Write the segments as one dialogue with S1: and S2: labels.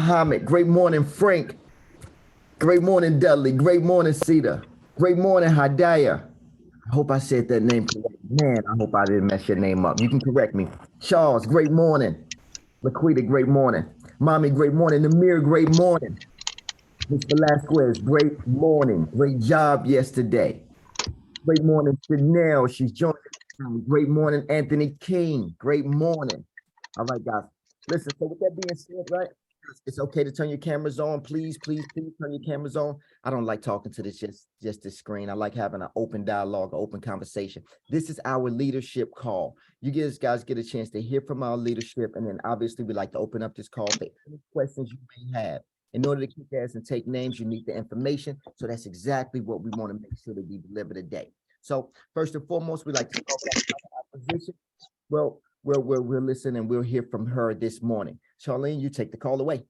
S1: Muhammad. Great morning, Frank. Great morning, Dudley. Great morning, Cedar. Great morning, Hadaya. I hope I said that name correct. Man, I hope I didn't mess your name up. You can correct me. Charles, great morning. Laquita, great morning. Mommy, great morning. Namir, great morning. Miss Velasquez, great morning. Great job yesterday. Great morning, Chanel. She's joining us. Great morning, Anthony King. Great morning. All right, guys. Listen, so with that being said, right? It's okay to turn your cameras on. Please, please, please turn your cameras on. I don't like talking to this just this screen. I like having an open dialogue, an open conversation. This is our leadership call. You guys get a chance to hear from our leadership, and then obviously we like to open up this call for any questions you may have. In order to kick ass and take names, you need the information. So that's exactly what we want to make sure that we deliver today. So first and foremost, we like to talk about our position. Well, we'll listen and we'll hear from her this morning. Charlene, you take the call away.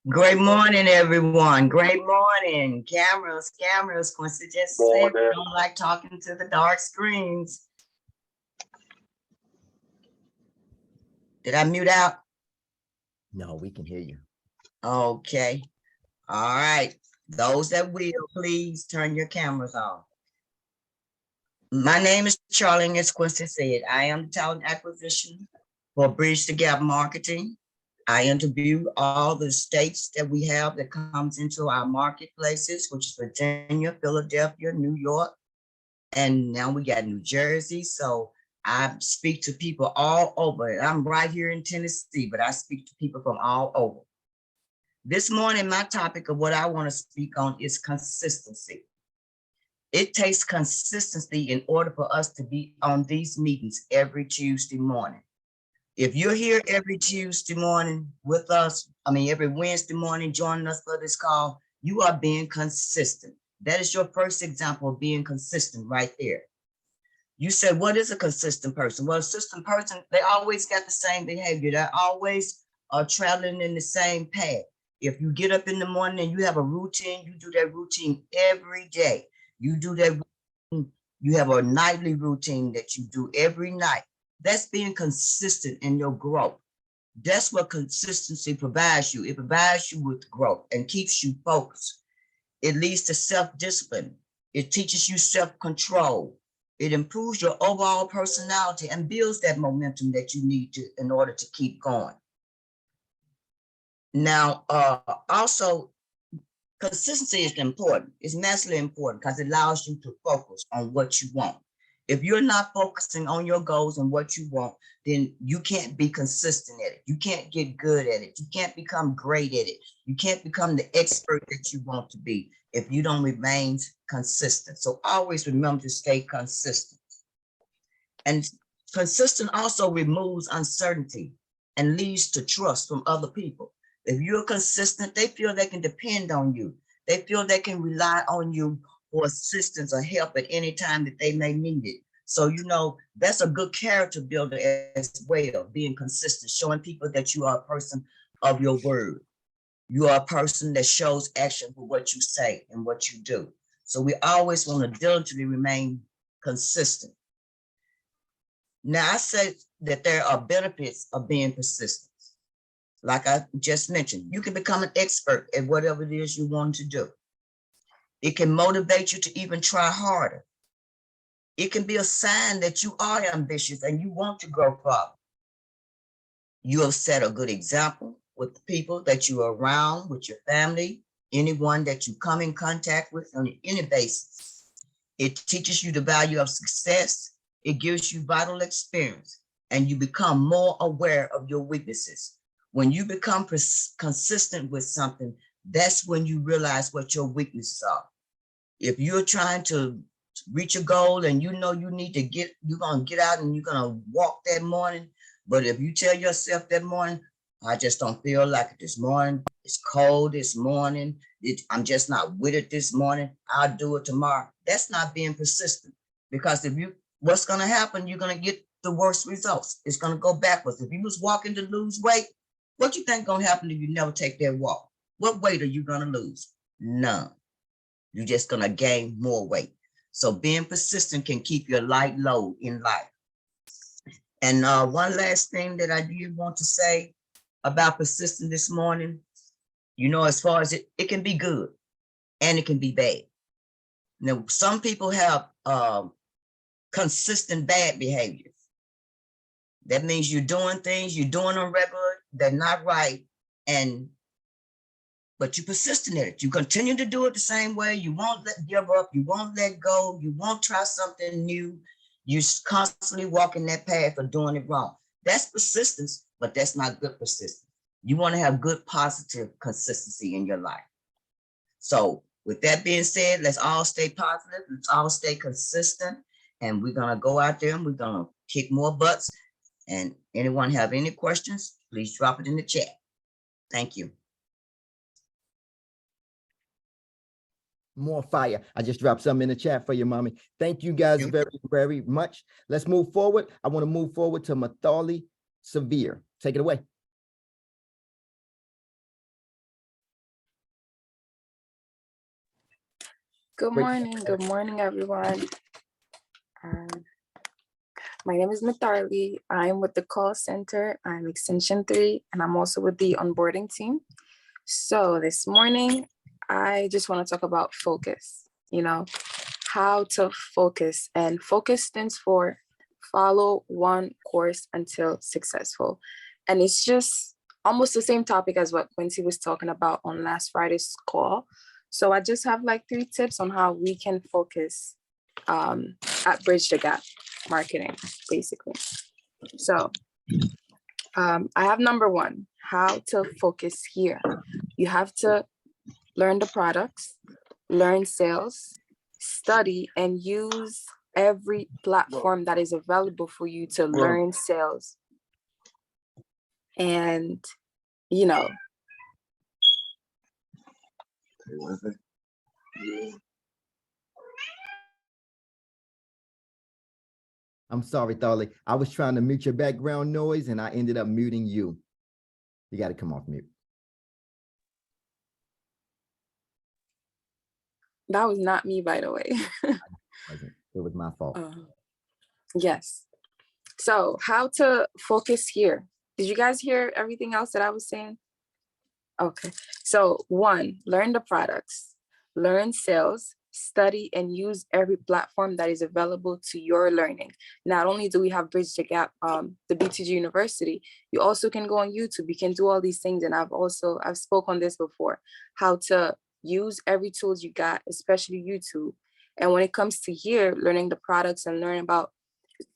S2: Great morning, everyone. Great morning. Cameras. Quincy just said we don't like talking to the dark screens. Did I mute out?
S1: No, we can hear you.
S2: Okay. All right. Those that will, please turn your cameras on. My name is Charlene, as Quincy said. I am the talent acquisition for Bridge the Gap Marketing. I interview all the states that we have that comes into our marketplaces, which is Virginia, Philadelphia, New York, and now we got New Jersey. So I speak to people all over. I'm right here in Tennessee, but I speak to people from all over. This morning, my topic of what I want to speak on is consistency. It takes consistency in order for us to be on these meetings every Tuesday morning. If you're here every Tuesday morning with us, every Wednesday morning joining us for this call, you are being consistent. That is your first example of being consistent right there. You said, what is a consistent person? Well, a consistent person, they always got the same behavior. They're always traveling in the same path. If you get up in the morning and you have a routine, you do that routine every day. You do that routine, you have a nightly routine that you do every night. That's being consistent in your growth. That's what consistency provides you. It provides you with growth and keeps you focused. It leads to self-discipline. It teaches you self-control. It improves your overall personality and builds that momentum that you need to in order to keep going. Now, also, consistency is important. It's massively important because it allows you to focus on what you want. If you're not focusing on your goals and what you want, then you can't be consistent at it. You can't get good at it. You can't become great at it. You can't become the expert that you want to be if you don't remain consistent. So always remember to stay consistent. And consistent also removes uncertainty and leads to trust from other people. If you're consistent, they feel they can depend on you. They feel they can rely on you for assistance or help at any time that they may need it. So, that's a good character builder as well, being consistent, showing people that you are a person of your word. You are a person that shows action for what you say and what you do. So we always want to diligently remain consistent. Now, I said that there are benefits of being persistent. Like I just mentioned, you can become an expert at whatever it is you want to do. It can motivate you to even try harder. It can be a sign that you are ambitious and you want to grow further. You have set a good example with the people that you are around, with your family, anyone that you come in contact with on any basis. It teaches you the value of success. It gives you vital experience, and you become more aware of your weaknesses. When you become consistent with something, that's when you realize what your weaknesses are. If you're trying to reach a goal and you know you need to you're going to get out and you're going to walk that morning. But if you tell yourself that morning, I just don't feel like it this morning. It's cold this morning. I'm just not with it this morning. I'll do it tomorrow. That's not being persistent, because what's going to happen, you're going to get the worst results. It's going to go backwards. If you was walking to lose weight, what you think going to happen if you never take that walk? What weight are you going to lose? None. You're just going to gain more weight. So being persistent can keep you a light load in life. And one last thing that I did want to say about persistence this morning, you know, as far as it can be good and it can be bad. Now, some people have consistent bad behaviors. That means you're doing things, you're doing them regular, they're not right, but you persistent in it. You continue to do it the same way. You won't give up. You won't let go. You won't try something new. You're constantly walking that path of doing it wrong. That's persistence, but that's not good persistence. You want to have good, positive consistency in your life. So with that being said, let's all stay positive. Let's all stay consistent. And we're going to go out there and we're going to kick more butts. And anyone have any questions, please drop it in the chat. Thank you.
S1: More fire. I just dropped something in the chat for you, mommy. Thank you guys very, very much. Let's move forward. I want to move forward to Mathali Severe. Take it away.
S3: Good morning. Good morning, everyone. My name is Matharli. I'm with the call center. I'm extension 3, and I'm also with the onboarding team. So this morning, I just want to talk about focus, you know, how to focus. And focus stands for follow one course until successful. And it's just almost the same topic as what Quincy was talking about on last Friday's call. So I just have like 3 tips on how we can focus at Bridge the Gap marketing, basically. So I have number 1, how to focus here. You have to learn the products, learn sales, study, and use every platform that is available for you to learn sales. And, you know,
S1: I'm sorry, Tharli. I was trying to mute your background noise and I ended up muting you. You got to come off mute.
S3: that was not me, by the way.
S1: It was my fault.
S3: Yes. So how to focus here. Did you guys hear everything else that I was saying? Okay. So 1, learn the products, learn sales, study, and use every platform that is available to your learning. Not only do we have Bridge the Gap, the BTG University, you also can go on YouTube. You can do all these things. And I've spoke on this before, how to use every tools you got, especially YouTube. And when it comes to here, learning the products and learning about,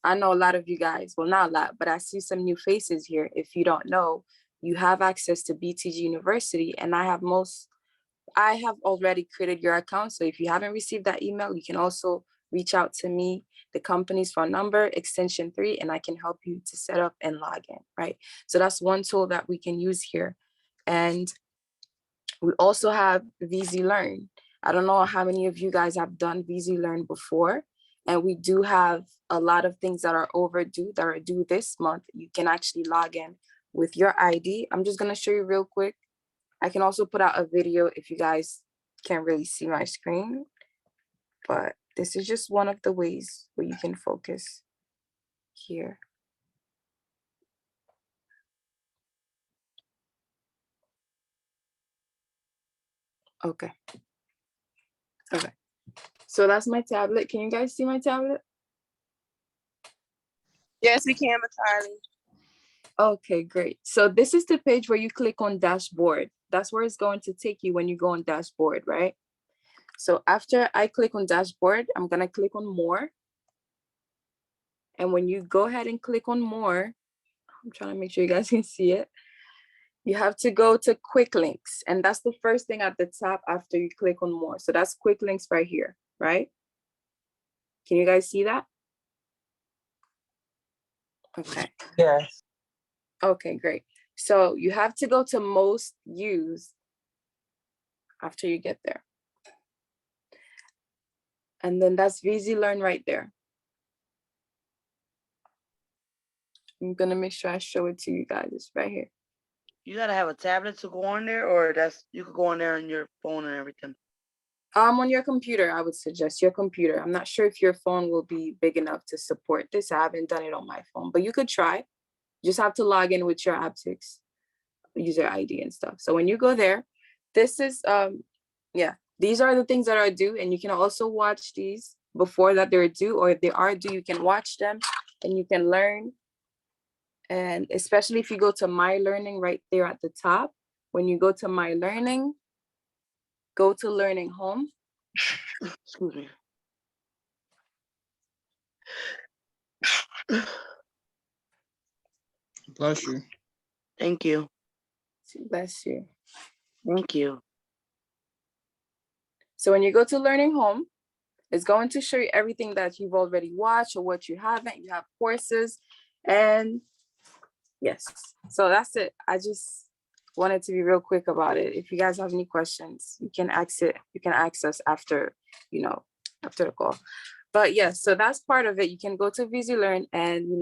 S3: I know a lot of you guys, well, not a lot, but I see some new faces here. If you don't know, you have access to BTG University, and I have already created your account. So if you haven't received that email, you can also reach out to me, the company's phone number, extension 3, and I can help you to set up and log in, right? So that's one tool that we can use here. And we also have VZ Learn. I don't know how many of you guys have done VZ Learn before, and we do have a lot of things that are overdue, that are due this month. You can actually log in with your ID. I'm just gonna show you real quick. I can also put out a video if you guys can't really see my screen, but this is just one of the ways where you can focus here. Okay. Okay. So that's my tablet. Can you guys see my tablet?
S4: Yes, we can, Matharli.
S3: Okay, great. So this is the page where you click on dashboard. That's where it's going to take you when you go on dashboard, right? So after I click on dashboard, I'm gonna click on more. And when you go ahead and click on more, I'm trying to make sure you guys can see it. You have to go to quick links. And that's the first thing at the top after you click on more. So that's quick links right here, right? Can you guys see that? Okay.
S4: Yes.
S3: Okay, great. So you have to go to most used after you get there. And then that's VZ Learn right there. I'm gonna make sure I show it to you guys. It's right here.
S4: You gotta have a tablet to go on there, or you could go on there on your phone and everything.
S3: On your computer, I would suggest your computer. I'm not sure if your phone will be big enough to support this. I haven't done it on my phone, but you could try. You just have to log in with your Aptix. user ID and stuff. So when you go there, this is, yeah, these are the things that are due, and you can also watch these before that they're due, or if they are due, you can watch them and you can learn. And especially if you go to My Learning right there at the top, when you go to My Learning, go to Learning Home.
S4: Excuse me.
S5: Bless you.
S4: Thank you.
S3: Bless you.
S4: Thank you.
S3: So when you go to Learning Home, it's going to show you everything that you've already watched or what you haven't. You have courses, and yes, so that's it. I just wanted to be real quick about it. If you guys have any questions, you can ask it. You can ask us after, after the call. But yes, so that's part of it. You can go to VisiLearn, and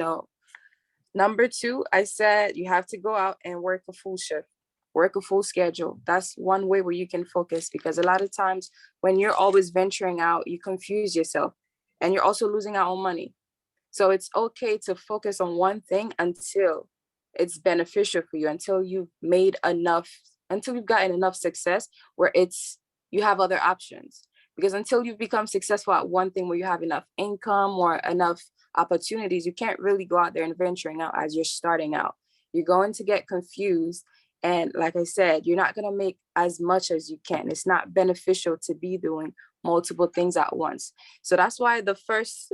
S3: number 2, I said you have to go out and work a full shift, work a full schedule. That's one way where you can focus, because a lot of times when you're always venturing out, you confuse yourself and you're also losing out on money. So it's okay to focus on one thing until it's beneficial for you, until you've gotten enough success where you have other options. Because until you've become successful at one thing where you have enough income or enough opportunities, you can't really go out there and venturing out as you're starting out. You're going to get confused. And like I said, you're not going to make as much as you can. It's not beneficial to be doing multiple things at once. So that's why the first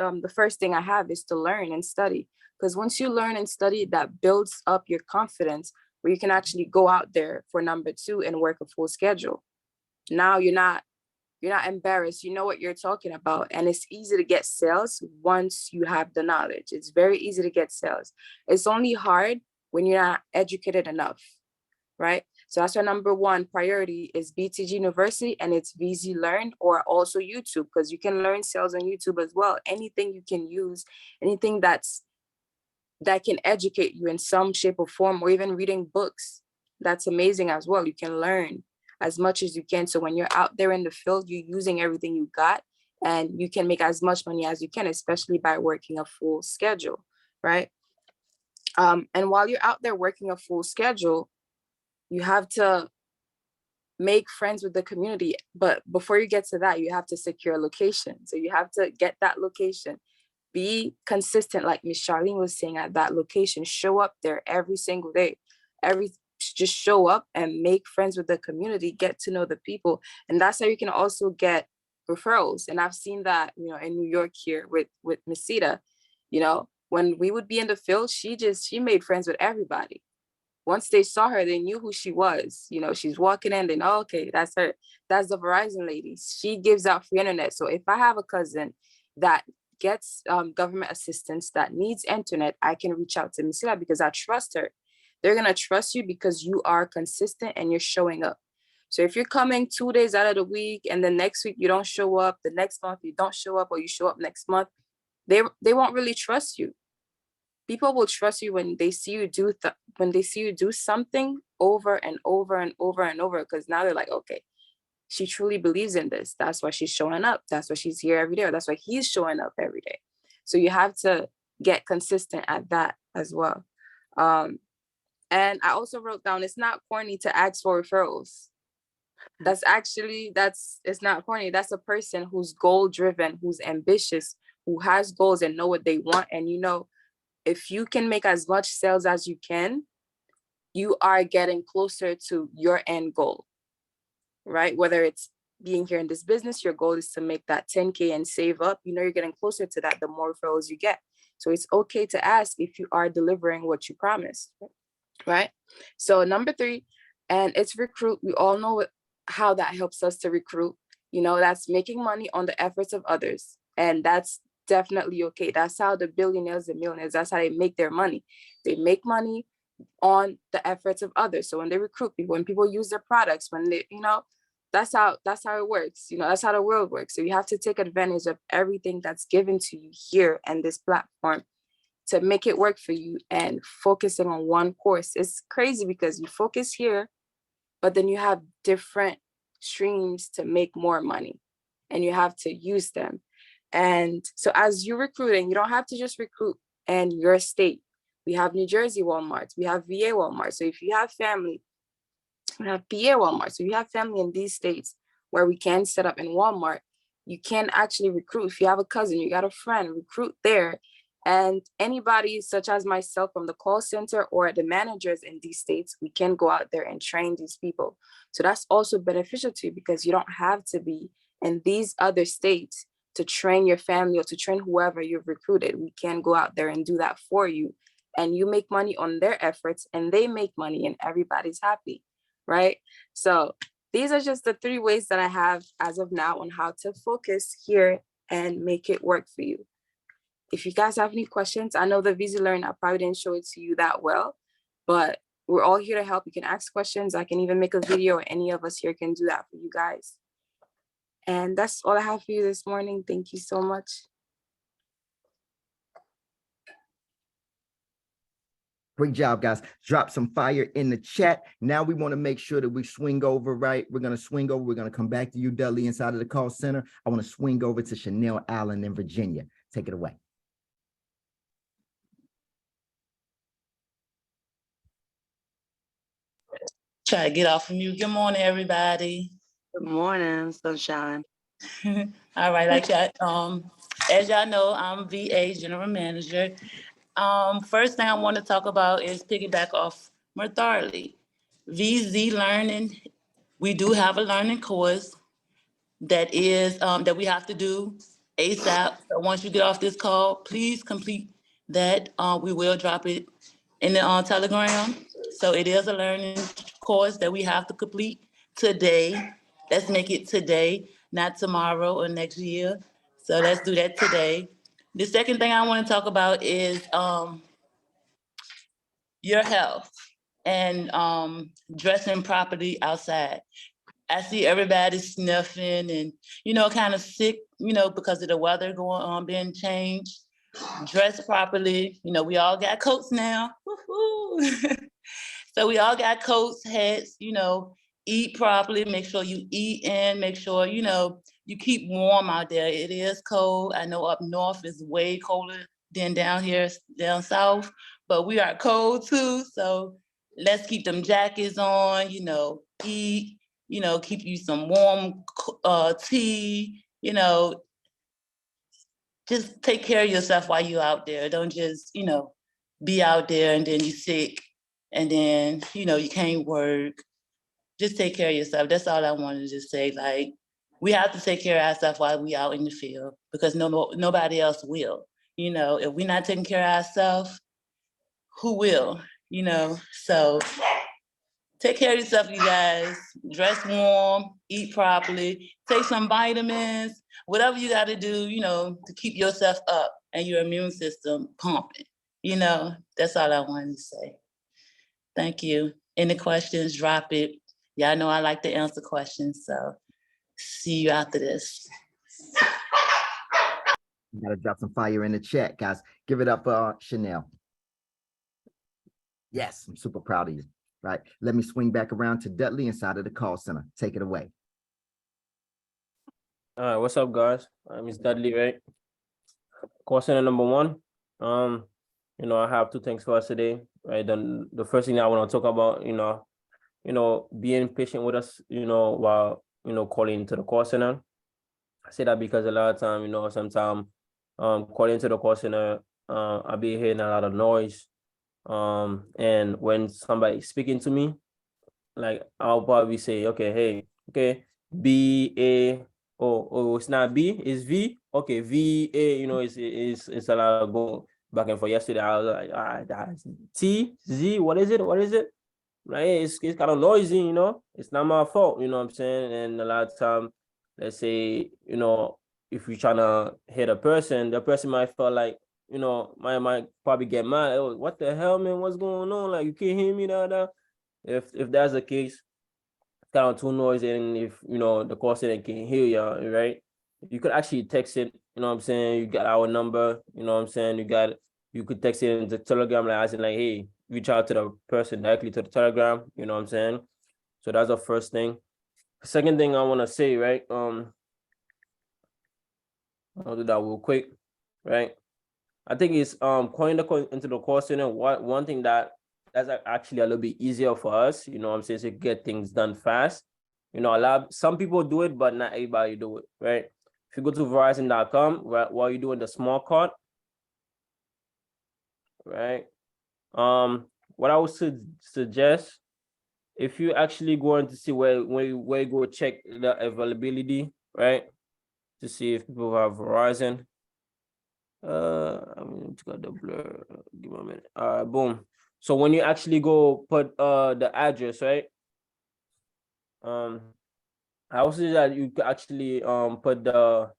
S3: thing I have is to learn and study. Because once you learn and study, that builds up your confidence where you can actually go out there for number 2 and work a full schedule. Now you're not embarrassed. You know what you're talking about. And it's easy to get sales once you have the knowledge. It's very easy to get sales. It's only hard when you're not educated enough, right? So that's our number 1 priority is BTG University, and it's VisiLearn, or also YouTube, because you can learn sales on YouTube as well. Anything you can use, anything that can educate you in some shape or form, or even reading books. That's amazing as well. You can learn as much as you can. So when you're out there in the field, you're using everything you got, and you can make as much money as you can, especially by working a full schedule, right? And while you're out there working a full schedule, you have to make friends with the community. But before you get to that, you have to secure a location. So you have to get that location. Be consistent, like Miss Charlene was saying, at that location. Show up there every single day. Just show up and make friends with the community, get to know the people. And that's how you can also get referrals. And I've seen that, in New York here with Miss Sita, when we would be in the field, she made friends with everybody. Once they saw her, they knew who she was. She's walking in, then, oh, okay, that's her. That's the Verizon lady. She gives out free internet. So if I have a cousin that gets government assistance that needs internet, I can reach out to Miss Sita because I trust her. They're going to trust you because you are consistent and you're showing up. So if you're coming 2 days out of the week and the next week you don't show up, the next month you don't show up, or you show up next month, they won't really trust you. People will trust you when they see you do something over and over and over and over, because now they're like, okay, she truly believes in this. That's why she's showing up. That's why she's here every day. Or that's why he's showing up every day. So you have to get consistent at that as well. And I also wrote down, it's not corny to ask for referrals. It's not corny. That's a person who's goal driven, who's ambitious, who has goals and know what they want. And if you can make as much sales as you can, you are getting closer to your end goal, right? Whether it's being here in this business, your goal is to make that 10K and save up, you're getting closer to that the more referrals you get. So it's okay to ask if you are delivering what you promised, right? So number 3, and it's recruit. We all know how that helps us to recruit. That's making money on the efforts of others. And that's definitely okay. That's how the billionaires and millionaires, that's how they make their money. They make money on the efforts of others. So when they recruit people, when people use their products, when they, that's how it works. That's how the world works. So you have to take advantage of everything that's given to you here and this platform to make it work for you. And focusing on one course, it's crazy because you focus here, but then you have different streams to make more money, and you have to use them. And so as you're recruiting, you don't have to just recruit in your state. We have New Jersey Walmart, we have VA Walmart. So if you have family We have PA Walmart. So you have family in these states where we can set up in Walmart. You can actually recruit. If you have a cousin, you got a friend, recruit there. And anybody such as myself from the call center or the managers in these states, we can go out there and train these people. So that's also beneficial to you because you don't have to be in these other states to train your family or to train whoever you've recruited. We can go out there and do that for you. And you make money on their efforts and they make money and everybody's happy, right? So these are just the 3 ways that I have as of now on how to focus here and make it work for you. If you guys have any questions, I know the Visi Learn, I probably didn't show it to you that well, but we're all here to help. You can ask questions. I can even make a video or any of us here can do that for you guys. And that's all I have for you this morning. Thank you so much.
S1: Great job, guys. Drop some fire in the chat. Now we want to make sure that we swing over, right? We're going to swing over. We're going to come back to you, Dudley, inside of the call center. I want to swing over to Chanel Allen in Virginia. Take it away.
S5: Try to get off of mute. Good morning, everybody.
S4: Good morning, sunshine.
S5: All right, like y'all, as y'all know, I'm VA General Manager. First thing I want to talk about is piggyback off Murtharley. VZ Learning, we do have a learning course that is that we have to do ASAP. So once you get off this call, please complete that. We will drop it in the Telegram. So it is a learning course that we have to complete today. Let's make it today, not tomorrow or next year. So let's do that today. The second thing I want to talk about is your health and dressing properly outside. I see everybody sniffing and, kind of sick, because of the weather going on, being changed. Dress properly. We all got coats now. Woo-hoo. So we all got coats, hats, eat properly, make sure you eat in, make sure, you keep warm out there. It is cold. I know up north is way colder than down here, down south, but we are cold too. So let's keep them jackets on, eat, keep you some warm tea, just take care of yourself while you're out there. Don't just, be out there and then you're sick and then, you can't work. Just take care of yourself. That's all I wanted to say. Like, we have to take care of ourselves while we out in the field because nobody else will. If we're not taking care of ourselves, who will? So take care of yourself, you guys. Dress warm, eat properly, take some vitamins, whatever you got to do, to keep yourself up and your immune system pumping. That's all I wanted to say. Thank you. Any questions, drop it. Y'all know I like to answer questions, so see you after this.
S1: You got to drop some fire in the chat, guys. Give it up for Chanel. Yes, I'm super proud of you. Right. Let me swing back around to Dudley inside of the call center. Take it away.
S6: All right, what's up, guys? It's Dudley, right? Call center number 1. I have 2 things for us today, right? Then the first thing I want to talk about, being patient with us, while calling into the call center. I say that because a lot of time, sometimes calling into the call center, I'll be hearing a lot of noise. And when somebody's speaking to me, like I'll probably say, okay, B-A, it's not B, it's V. Okay, V-A, it's a lot of go back and forth. Yesterday, I was like, that's T-Z, what is it? Right, it's kind of noisy, it's not my fault, you know what I'm saying? And a lot of time, let's say, if you're trying to hit a person, the person might feel like, might probably get mad. Oh, what the hell, man? What's going on? Like, you can't hear me now. If that's the case, it's kind of too noisy, and if the call center can't hear you, right? You could actually text it. You know what I'm saying? You got our number. You know what I'm saying? You could text it in the Telegram, like I said, like, hey, reach out to the person directly to the Telegram. You know what I'm saying? So that's the first thing. Second thing I want to say, right? I'll do that real quick, right? I think it's calling into the call center. One thing that actually a little bit easier for us, you know what I'm saying, to get things done fast. You know, some people do it, but not everybody do it, right? If you go to Verizon.com, while you're doing the small card, right? What I would suggest, if you actually going to see where you go check the availability, right? To see if people have Verizon. It's got the blur. Give me a minute. Boom. So when you actually go put the address, right? I would say that you could actually put the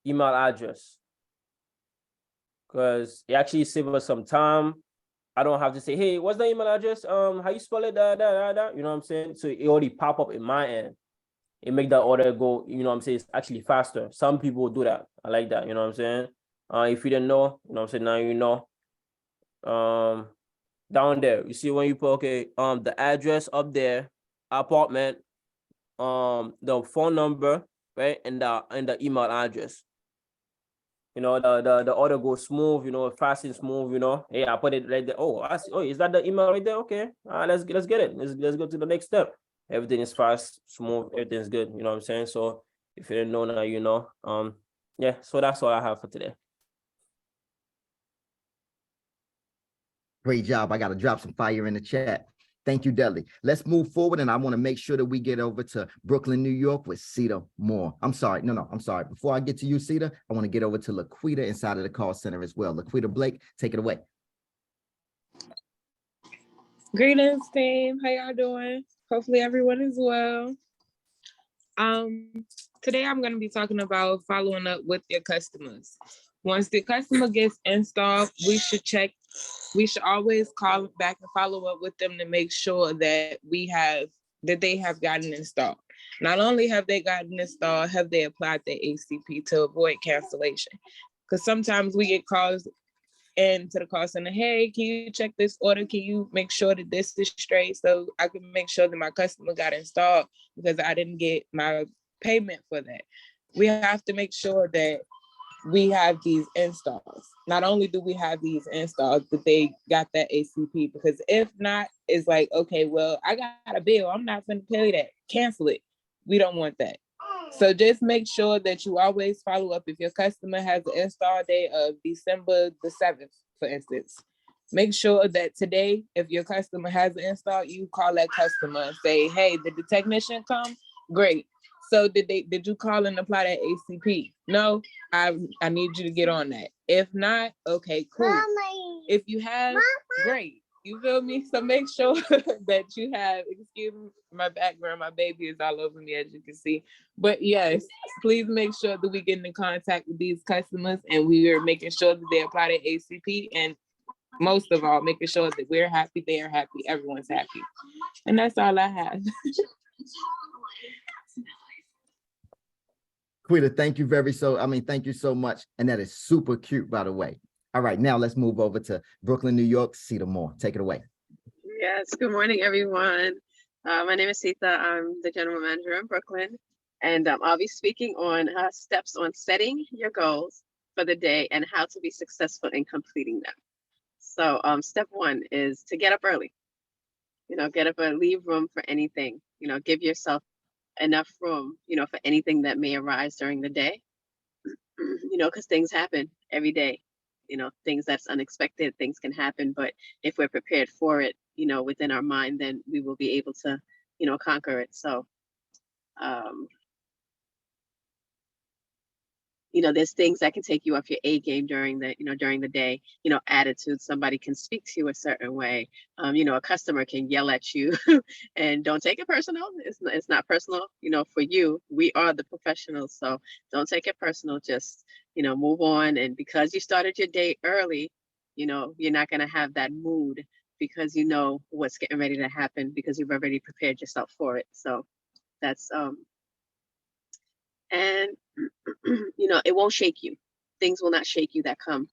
S6: email address, because it actually saves us some time. I don't have to say, hey, what's the email address? How you spell it? You know what I'm saying? So it already pop up in my end. It make that order go, you know what I'm saying, it's actually faster. Some people do that. I like that, you know what I'm saying? If you didn't know, you know what I'm saying, now you know. Down there, you see when you put, okay, the address up there, apartment, the phone number, right, and the email address. You know, the order goes smooth, you know, fast and smooth, you know. Hey, I put it right there. Oh, I see. Oh, is that the email right there? Okay. Let's get it. Let's go to the next step. Everything is fast, smooth, everything's good. You know what I'm saying? So if you didn't know now, you know. Yeah, so that's all I have for today.
S1: Great job. I got to drop some fire in the chat. Thank you, Dudley. Let's move forward, and I want to make sure that we get over to Brooklyn, New York with Cedar Moore. I'm sorry. No, I'm sorry. Before I get to you, Cedar, I want to get over to Laquita inside of the call center as well. Laquita Blake, take it away.
S7: Greetings, team. How y'all doing? Hopefully everyone is well. Today I'm going to be talking about following up with your customers. Once the customer gets installed, we should always call back and follow up with them to make sure that they have gotten installed. Not only have they gotten installed, have they applied their ACP to avoid cancellation? Because sometimes we get calls into the call center, hey, can you check this order? Can you make sure that this is straight so I can make sure that my customer got installed because I didn't get my payment for that? We have to make sure that we have these installs. Not only do we have these installs, but they got that ACP, because if not, it's like, okay, well, I got a bill. I'm not going to pay that. Cancel it. We don't want that. So just make sure that you always follow up. If your customer has an install date of December the 7th, for instance, make sure that today, if your customer has an install, you call that customer and say, hey, did the technician come? Great. So did you call and apply that ACP? No, I need you to get on that. If not, okay, cool. Mommy. If you have, great. You feel me? So make sure that you have, excuse me, my background, my baby is all over me, as you can see. But yes, please make sure that we get in contact with these customers and we are making sure that they apply their ACP, and most of all, making sure that we're happy, they are happy, everyone's happy. And that's all I have.
S1: Quita, thank you so much. And that is super cute, by the way. All right, now let's move over to Brooklyn, New York, Cedar Moore. Take it away.
S8: Yes, good morning, everyone. My name is Sita. I'm the general manager in Brooklyn, and I'll be speaking on steps on setting your goals for the day and how to be successful in completing them. So step one is to get up early. You know, get up and leave room for anything. You know, give yourself enough room, you know, for anything that may arise during the day. You know, because things happen every day. You know, things that's unexpected, things can happen, but if we're prepared for it, you know, within our mind, then we will be able to, you know, conquer it. So, you know, there's things that can take you off your A game during the day, you know, attitude. Somebody can speak to you a certain way. You know, a customer can yell at you and don't take it personal. It's not personal, you know, for you. We are the professionals. So don't take it personal. Just, you know, move on. And because you started your day early, you know, you're not going to have that mood because you know what's getting ready to happen because you've already prepared yourself for it. So that's, and you know, it won't shake you. Things will not shake you that come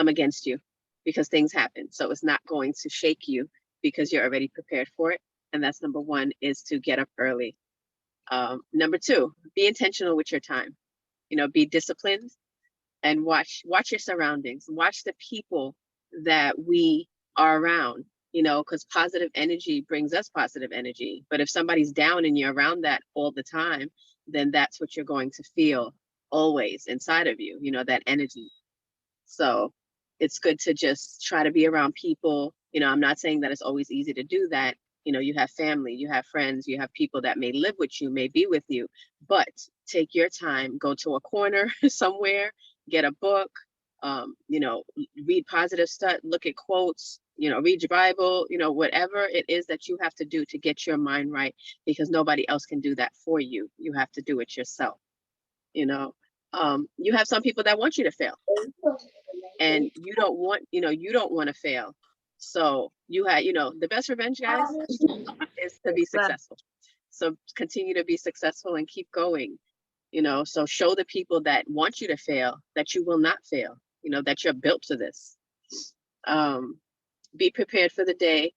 S8: against you, because things happen. So it's not going to shake you because you're already prepared for it. And that's number one, is to get up early. Number two, be intentional with your time. You know, be disciplined and watch your surroundings. Watch the people that we are around. you know, because positive energy brings us positive energy. But if somebody's down and you're around that all the time, then that's what you're going to feel always inside of you, you know, that energy. So it's good to just try to be around people. You know, I'm not saying that it's always easy to do that. You know, you have family, you have friends, you have people that may live with you, may be with you, but take your time, go to a corner somewhere, get a book, you know, read positive stuff, look at quotes, you know, read your Bible, you know, whatever it is that you have to do to get your mind right, because nobody else can do that for you. You have to do it yourself. You know, you have some people that want you to fail, and you don't want, you know, you don't want to fail. So you had, you know, the best revenge, guys, is to be successful. So continue to be successful and keep going, you know, so show the people that want you to fail that you will not fail, you know, that you're built to this. Be prepared for the day.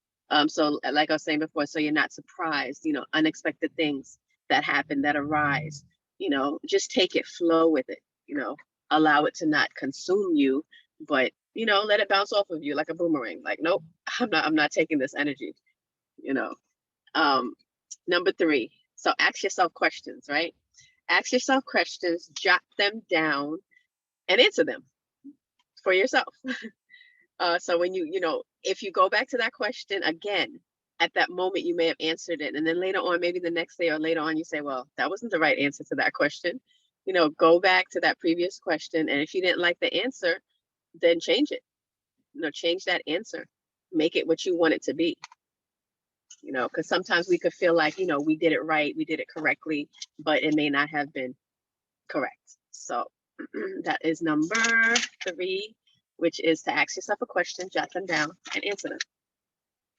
S8: So like I was saying before, so you're not surprised, you know, unexpected things that happen, that arise, you know, just take it, flow with it, you know, allow it to not consume you, but, you know, let it bounce off of you like a boomerang. Like, nope, I'm not taking this energy, you know. Number 3, so ask yourself questions, right? Ask yourself questions, jot them down, and answer them for yourself. So when you know, if you go back to that question again, at that moment, you may have answered it. And then later on, maybe the next day or later on, you say, well, that wasn't the right answer to that question. You know, go back to that previous question. And if you didn't like the answer, then change it. You know, change that answer. Make it what you want it to be. You know, because sometimes we could feel like, you know, we did it right, we did it correctly, but it may not have been correct. So that is number 3, which is to ask yourself a question, jot them down, and answer them.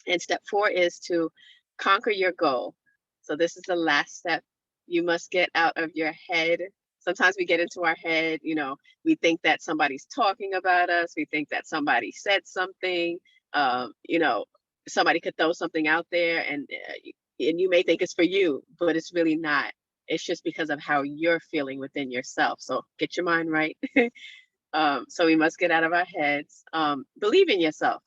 S8: And step 4 is to conquer your goal. So this is the last step. You must get out of your head. Sometimes we get into our head, you know, we think that somebody's talking about us. We think that somebody said something, you know, somebody could throw something out there and you may think it's for you, but it's really not. It's just because of how you're feeling within yourself. So get your mind right. So we must get out of our heads. Believe in yourself.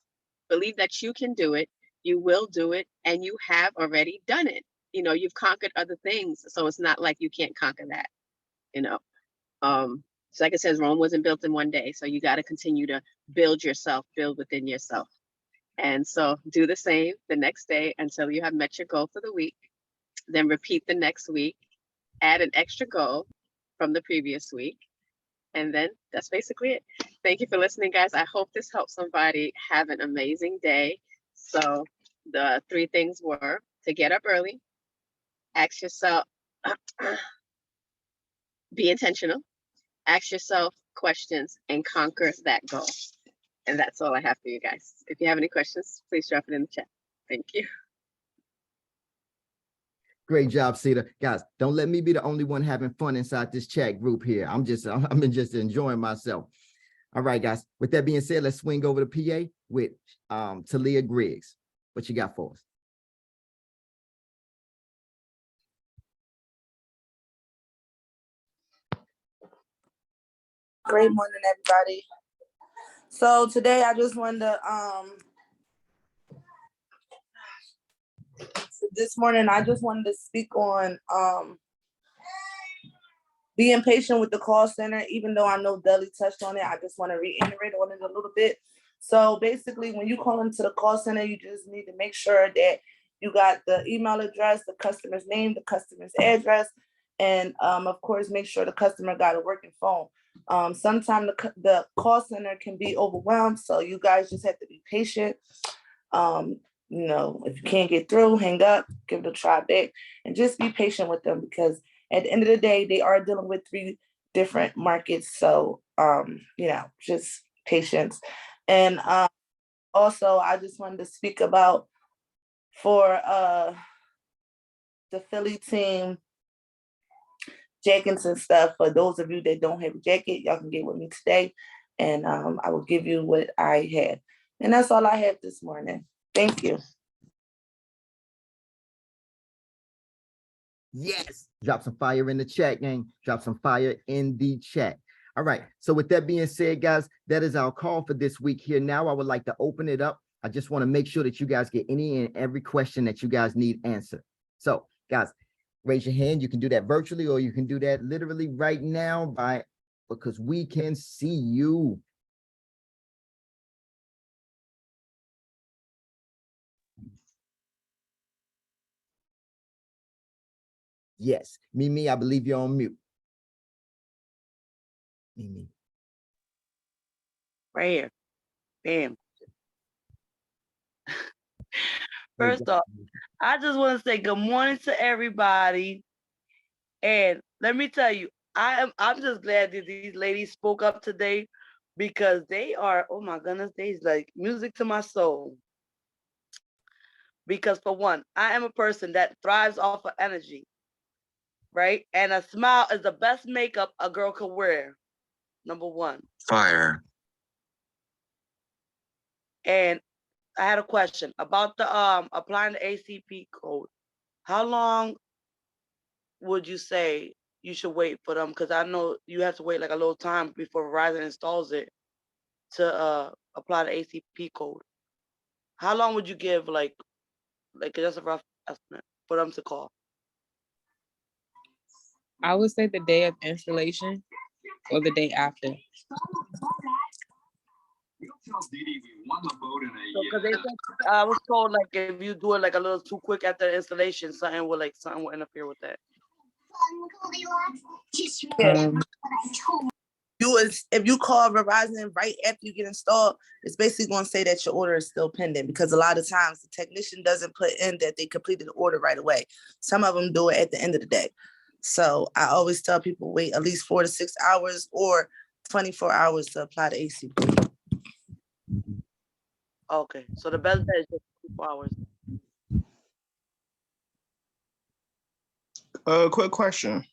S8: Believe that you can do it. You will do it, and you have already done it. You know, you've conquered other things, so it's not like you can't conquer that. You know, so like it says, Rome wasn't built in one day. So you got to continue to build yourself, build within yourself. And so do the same the next day until you have met your goal for the week. Then repeat the next week, add an extra goal from the previous week. And then that's basically it. Thank you for listening, guys. I hope this helps somebody have an amazing day. So the 3 things were to get up early, ask yourself, be intentional, ask yourself questions, and conquer that goal. And that's all I have for you guys. If you have any questions, please drop it in the chat. Thank you.
S1: Great job, Cedar. Guys, don't let me be the only one having fun inside this chat group here. I'm just enjoying myself. All right, guys. With that being said, let's swing over to PA with Talia Griggs. What you got for us?
S9: Great morning, everybody. So today I just wanted to this morning I just wanted to speak on being patient with the call center. Even though I know Dudley touched on it, I just want to reiterate on it a little bit. So basically, when you call into the call center, you just need to make sure that you got the email address, the customer's name, the customer's address, and of course, make sure the customer got a working phone. Sometimes the call center can be overwhelmed, so you guys just have to be patient. You know, if you can't get through, hang up, give it a try back, and just be patient with them, because at the end of the day, they are dealing with 3 different markets. So, you know, just patience. And also, I just wanted to speak about for the Philly team jackets and stuff. For those of you that don't have a jacket, y'all can get with me today, and I will give you what I had. And that's all I have this morning. Thank you.
S1: Yes. Drop some fire in the chat, gang. Drop some fire in the chat. All right. So with that being said, guys, that is our call for this week here. Now I would like to open it up I just want to make sure that you guys get any and every question that you guys need answered. So guys, raise your hand. You can do that virtually, or you can do that literally right now because we can see you. Yes, Mimi, I believe you're on mute. Mimi.
S4: Right here. Bam.
S1: Great
S4: First
S1: job.
S4: off, I just want to say good morning to everybody. And let me tell you, I'm just glad that these ladies spoke up today, because they are, oh my goodness, they's like music to my soul. Because for one, I am a person that thrives off of energy, right? And a smile is the best makeup a girl could wear. Number one.
S10: Fire.
S4: And I had a question about the applying the ACP code. How long would you say you should wait for them? Because I know you have to wait like a little time before Verizon installs it to apply the ACP code. How long would you give, like just a rough estimate for them to call?
S7: I would say the day of installation or the day after.
S4: Because they said, I was told like if you do it like a little too quick after the installation, something will interfere with that.
S9: If you call Verizon right after you get installed, it's basically going to say that your order is still pending, because a lot of times the technician doesn't put in that they completed the order right away. Some of them do it at the end of the day. So I always tell people wait at least 4 to 6 hours or 24 hours to apply the ACP.
S4: Okay, so the best bet is just 24 hours.
S11: Quick question.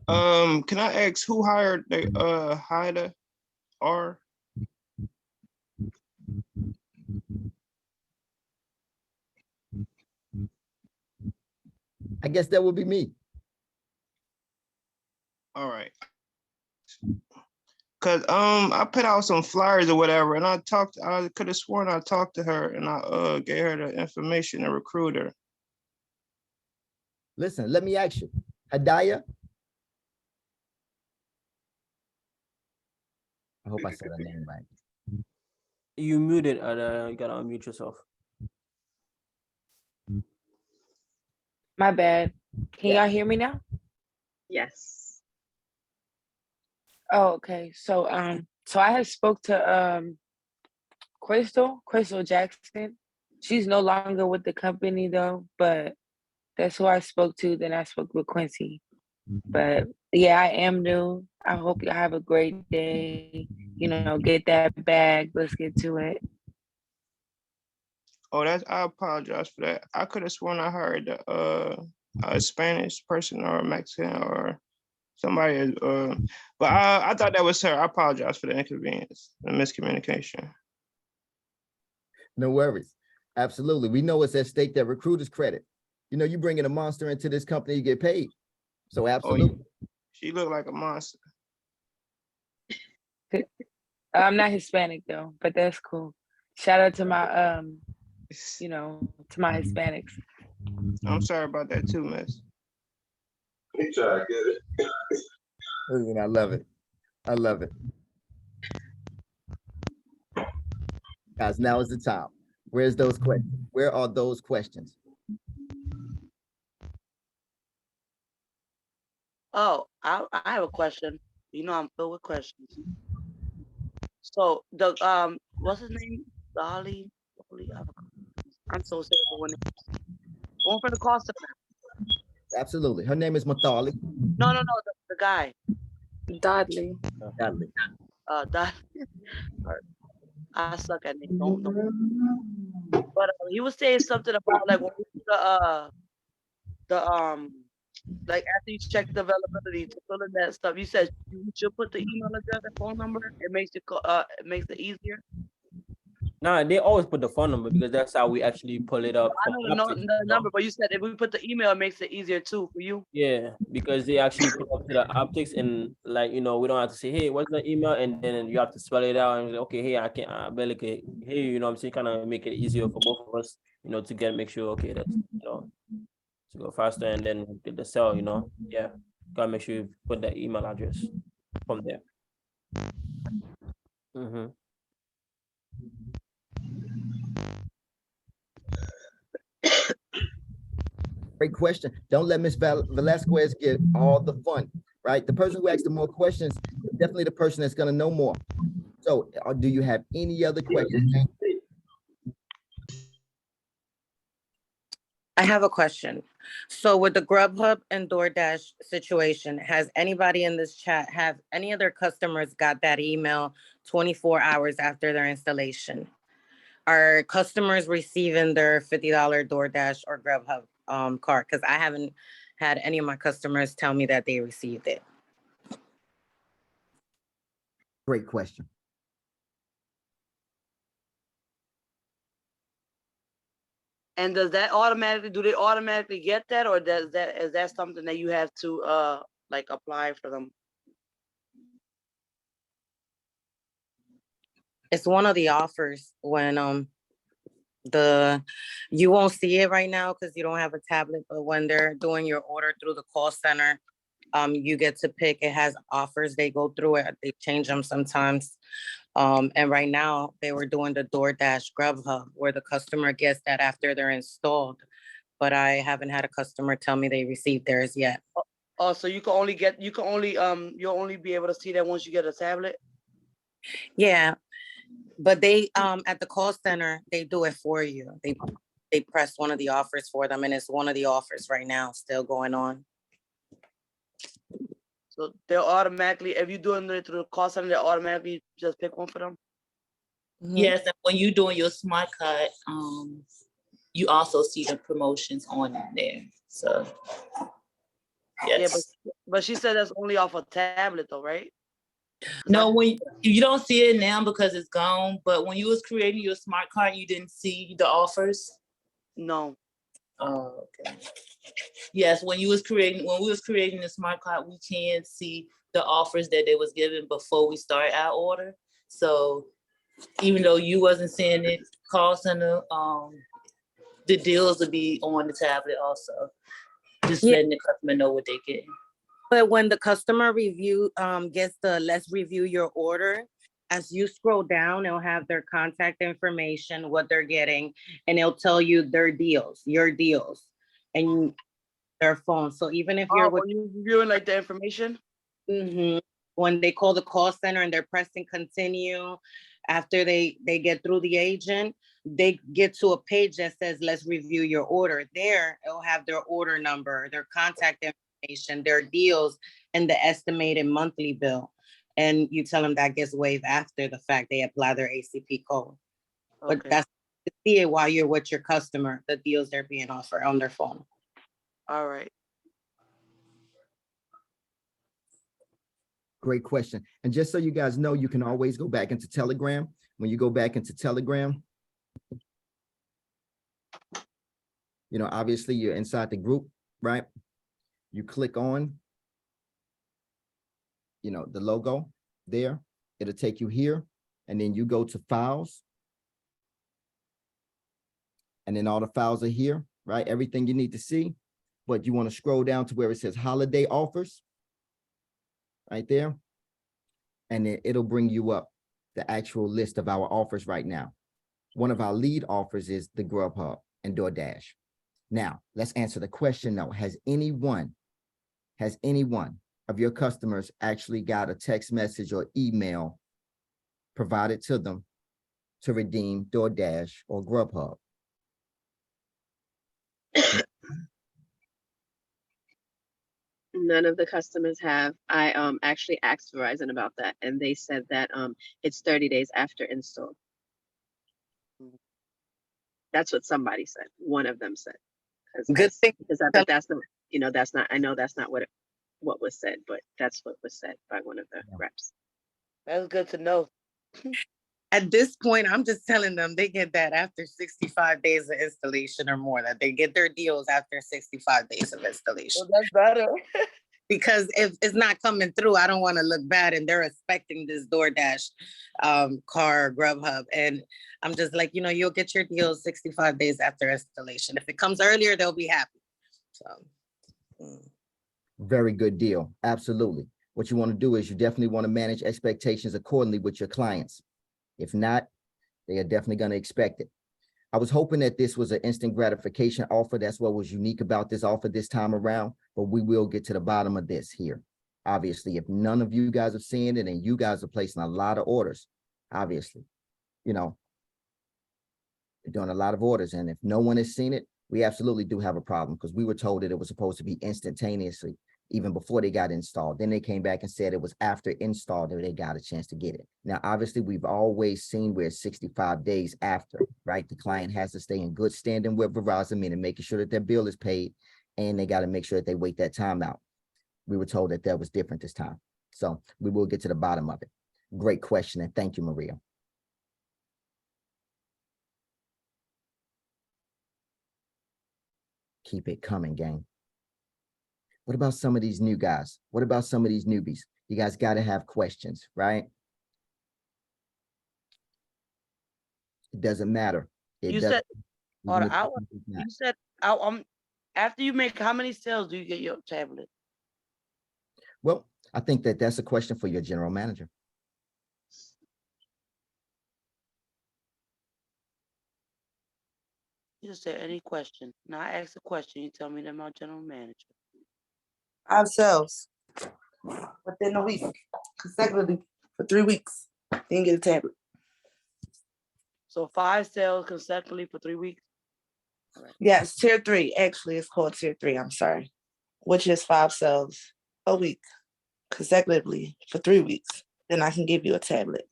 S11: Can I ask who hired the Haida R?
S1: I guess that would be me.
S11: All right. Cause I put out some flyers or whatever, and I could have sworn I talked to her and I gave her the information, a recruiter.
S1: Listen, let me ask you, Hadaya. I hope I said her name right.
S6: You muted, you gotta unmute yourself.
S12: My bad. Can y'all hear me now?
S8: Yes.
S12: Oh, okay. So I had spoke to Crystal Jackson. She's no longer with the company though, but that's who I spoke to. Then I spoke with Quincy. But yeah, I am new. I hope you have a great day. You know, get that bag. Let's get to it.
S11: Oh, I apologize for that. I could have sworn I heard a Spanish person or a Mexican or somebody, but I thought that was her. I apologize for the inconvenience, the miscommunication.
S1: No worries. Absolutely. We know it's at stake that recruiters credit. You know, you bringing a monster into this company, you get paid. So absolutely.
S11: Oh, she looked like a monster.
S12: I'm not Hispanic though, but that's cool. Shout out to my you know, to my Hispanics.
S11: I'm sorry about that too, miss.
S10: He trying to get it.
S1: Listen, I love it. I love it. Guys, now is the time. Where's those questions? Where are those questions?
S4: Oh, I have a question. You know, I'm filled with questions. So the what's his name? Dolly. I'm so sad for when going for the call center.
S1: Absolutely. Her name is Mathali.
S4: No, the guy.
S3: Dudley.
S1: Dudley.
S4: Dudley. I suck at names. Don't. But he was saying something about like when we do the like after you check the availability to fill in that stuff, you said you should put the email address and phone number. It makes it easier.
S6: Nah, they always put the phone number because that's how we actually pull it up.
S4: I
S6: from
S4: know the,
S6: Optic,
S4: the number, but you said if we put the email, it makes it easier too for you.
S6: Yeah, because they actually put up to the optics and like, we don't have to say, hey, what's the email? And then you have to spell it out and say, okay, hey, I can't, barely can, hey, what I'm saying, kind of make it easier for both of us, to make sure, okay, that's, to go faster and then get the cell, yeah, gotta make sure you put the email address from there. Mm-hmm.
S1: Great question. Don't let Ms. Velasquez get all the fun, right? The person who asks the more questions is definitely the person that's going to know more. So do you have any other questions?
S13: I have a question. So with the Grubhub and DoorDash situation, has anybody in this chat, have any of their customers got that email 24 hours after their installation? Are customers receiving their $50 DoorDash or Grubhub card? Because I haven't had any of my customers tell me that they received it.
S1: Great question.
S4: And do they automatically get that, or is that something that you have to like apply for them?
S13: It's one of the offers when you won't see it right now because you don't have a tablet, but when they're doing your order through the call center, you get to pick. It has offers. They go through it. They change them sometimes. And right now they were doing the DoorDash Grubhub where the customer gets that after they're installed, but I haven't had a customer tell me they received theirs yet.
S4: Oh, so you'll only be able to see that once you get a tablet?
S13: Yeah, but they at the call center, they do it for you. They press one of the offers for them, and it's one of the offers right now still going on.
S4: So they'll automatically, if you're doing it through the call center, they'll automatically just pick one for them?
S13: Mm-hmm.
S5: Yes, and when you're doing your smart card, you also see the promotions on there. So yes.
S4: Yeah, but she said that's only off a tablet though, right?
S5: No, when you don't see it now because it's gone, but when you was creating your smart card, you didn't see the offers?
S4: No.
S5: Oh, okay. Yes, when we was creating the smart card, we can see the offers that they was given before we start our order. So even though you wasn't seeing it, call center, the deals will be on the tablet also. Just letting the customer know what they get.
S13: But when the customer review gets the let's review your order, as you scroll down, it'll have their contact information, what they're getting, and it'll tell you their deals, your deals, and their phone. So even if you're
S4: when you're reviewing like the information?
S13: Mm-hmm. When they call the call center and they're pressing continue, after they get through the agent, they get to a page that says, let's review your order. There, it'll have their order number, their contact information, their deals, and the estimated monthly bill. And you tell them that gets waived after the fact they apply their ACP code.
S4: Okay.
S13: But that's to see it while you're with your customer, the deals they're being offered on their phone.
S4: All right.
S1: Great question. And just so you guys know, you can always go back into Telegram. When you go back into Telegram, obviously you're inside the group, right? You click on, the logo there. It'll take you here. And then you go to files. And then all the files are here, right? Everything you need to see. But you want to scroll down to where it says holiday offers. Right there. And then it'll bring you up the actual list of our offers right now. One of our lead offers is the Grubhub and DoorDash. Now, let's answer the question though. Has anyone of your customers actually got a text message or email provided to them to redeem DoorDash or Grubhub?
S8: None of the customers have. I actually asked Verizon about that, and they said that it's 30 days after install. That's what somebody said. One of them said.
S13: Good thing.
S8: Because I bet that's not, that's not, I know that's not what was said, but that's what was said by one of the reps.
S4: That's good to know.
S13: At this point, I'm just telling them they get that after 65 days of installation or more, that they get their deals after 65 days of installation.
S4: Well, that's better.
S13: Because if it's not coming through, I don't want to look bad and they're expecting this DoorDash car, Grubhub. And I'm just like, you'll get your deals 65 days after installation. If it comes earlier, they'll be happy. So.
S1: Very good deal. Absolutely. What you want to do is you definitely want to manage expectations accordingly with your clients. If not, they are definitely going to expect it. I was hoping that this was an instant gratification offer. That's what was unique about this offer this time around, but we will get to the bottom of this here. Obviously, if none of you guys are seeing it and you guys are placing a lot of orders, obviously, you're doing a lot of orders. And if no one has seen it, we absolutely do have a problem because we were told that it was supposed to be instantaneously, even before they got installed. Then they came back and said it was after install that they got a chance to get it. Now, obviously, we've always seen where 65 days after, right? The client has to stay in good standing with Verizon, meaning making sure that their bill is paid, and they got to make sure that they wait that time out. We were told that was different this time. So we will get to the bottom of it. Great question, and thank you, Maria. Keep it coming, gang. What about some of these new guys? What about some of these newbies? You guys got to have questions, right? It doesn't matter.
S4: You said, after you make how many sales do you get your tablet?
S1: Well, I think that's a question for your general manager.
S4: You just say any question. Now I ask a question, you tell me that my general manager.
S9: 5 sales within a week, consecutively for 3 weeks. Then get a tablet.
S4: So 5 sales consecutively for 3 weeks?
S9: Yes, tier 3. Actually, it's called tier 3. I'm sorry, which is 5 sales a week consecutively for 3 weeks. Then I can give you a tablet.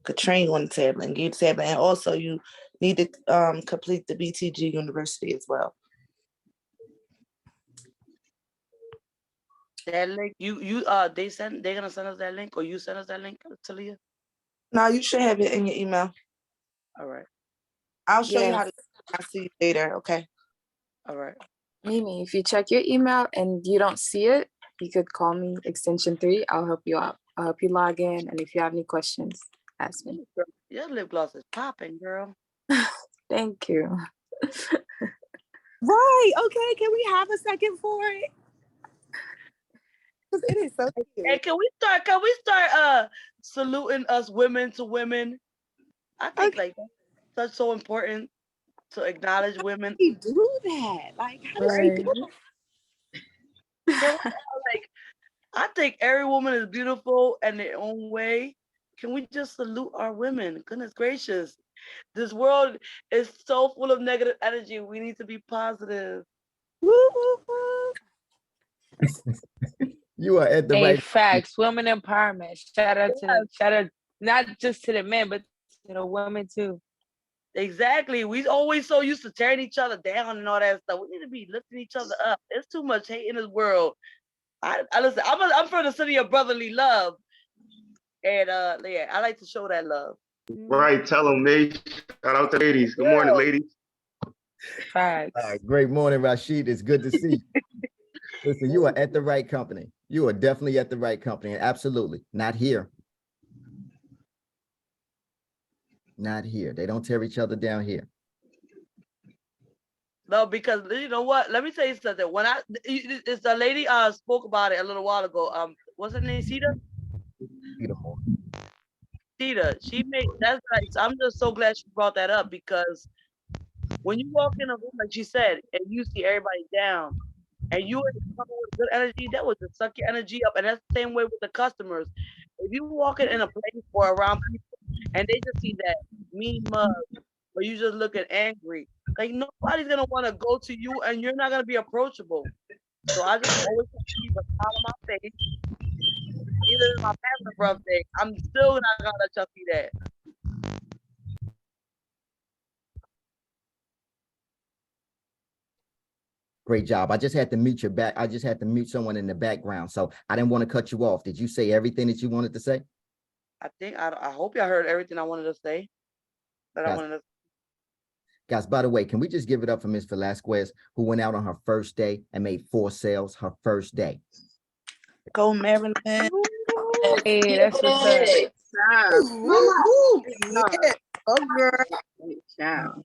S9: Could train you on the tablet and give you the tablet. And also you need to complete the BTG University as well.
S4: That link, they're gonna send us that link, or you send us that link, Talia?
S9: No, you should have it in your email.
S4: All right.
S9: I'll show you how
S3: Yes.
S9: to. I'll see you later. Okay.
S4: All right.
S3: Mimi, if you check your email and you don't see it, you could call me extension 3. I'll help you out. I'll help you log in. And if you have any questions, ask me.
S4: Your lip gloss is popping, girl.
S3: Thank you.
S14: Right. Okay. Can we have a second for it? Because it is so cute.
S4: Hey, can we start saluting us women to women? I think that's so important to acknowledge women.
S14: We do that. Like, how does
S3: Right.
S14: she do
S4: Can we, I think every woman is beautiful in their own way. Can we just salute our women? Goodness gracious. This world is so full of negative energy. We need to be positive.
S14: Woo, woo, woo.
S1: You are at the
S12: Hey,
S1: right.
S12: facts, women empowerment. Shout out not just to the men, but to the women too.
S4: Exactly. We always so used to tearing each other down and all that stuff. We need to be lifting each other up. There's too much hate in this world. I listen. I'm from the city of brotherly love, and yeah, I like to show that love.
S10: Right, tell them, Nate. Shout out to ladies. Good morning, ladies.
S12: Facts.
S1: All right, great morning, Rashid. It's good to see you. Listen, you are at the right company. You are definitely at the right company. And absolutely not here. Not here. They don't tear each other down here.
S4: No, because you know what? Let me tell you something. When it's the lady spoke about it a little while ago. What's her name? Sita?
S1: Beautiful.
S4: Sita. She made that's like I'm just so glad she brought that up, because when you walk in a room, like she said, and you see everybody down, and you are coming with good energy, that would just suck your energy up. And that's the same way with the customers. If you walking in a place or around people and they just see that mean mug, or you just looking angry, like nobody's gonna want to go to you, and you're not gonna be approachable. So I just always have to keep a smile on my face. Even if my parents' birthday, I'm still not gonna let y'all see that.
S1: Great job. I just had to mute your back. I just had to mute someone in the background. So I didn't want to cut you off. Did you say everything that you wanted to say?
S4: I hope y'all heard everything I wanted to say. That I
S1: Yes.
S4: wanted to.
S1: Guys, by the way, can we just give it up for Ms. Velasquez, who went out on her first day and made 4 sales her first day?
S9: Go Maryland.
S12: Hey, that's what's up.
S8: Great job.
S9: Woo-hoo.
S8: Great job.
S9: Yeah. Oh, girl.
S8: Great job.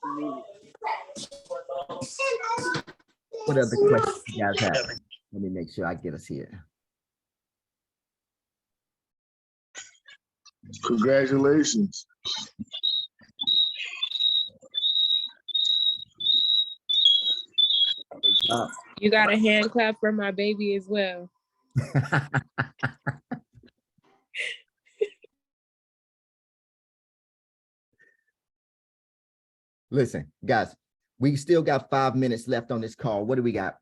S8: Amazing.
S1: What other questions you guys have? Let me make sure I get us here.
S15: Congratulations.
S7: You got a hand clap for my baby as well.
S1: Listen, guys, we still got 5 minutes left on this call. What do we got?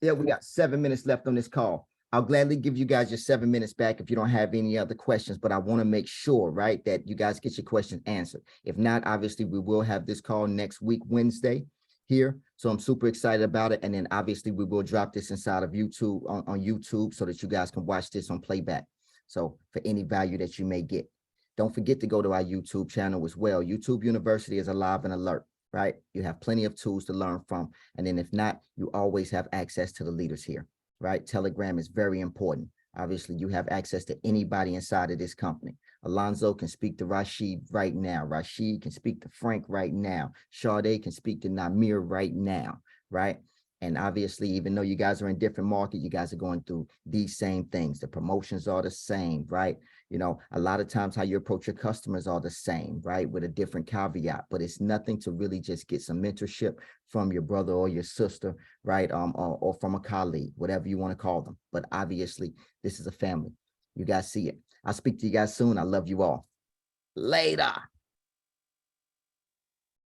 S1: Yeah, we got 7 minutes left on this call. I'll gladly give you guys your 7 minutes back if you don't have any other questions, but I want to make sure, right, that you guys get your questions answered. If not, obviously, we will have this call next week, Wednesday here. So I'm super excited about it. And then obviously we will drop this inside of YouTube on YouTube so that you guys can watch this on playback. So for any value that you may get. Don't forget to go to our YouTube channel as well. YouTube University is alive and alert, right? You have plenty of tools to learn from. And then if not, you always have access to the leaders here, right? Telegram is very important. Obviously, you have access to anybody inside of this company. Alonzo can speak to Rashid right now. Rashid can speak to Frank right now. Sade can speak to Namir right now, right? And obviously, even though you guys are in different market, you guys are going through these same things. The promotions are the same, right? You know, a lot of times how you approach your customers are the same, right? With a different caveat, but it's nothing to really just get some mentorship from your brother or your sister, right? Or from a colleague, whatever you want to call them. But obviously, this is a family. You guys see it. I'll speak to you guys soon. I love you all. Later.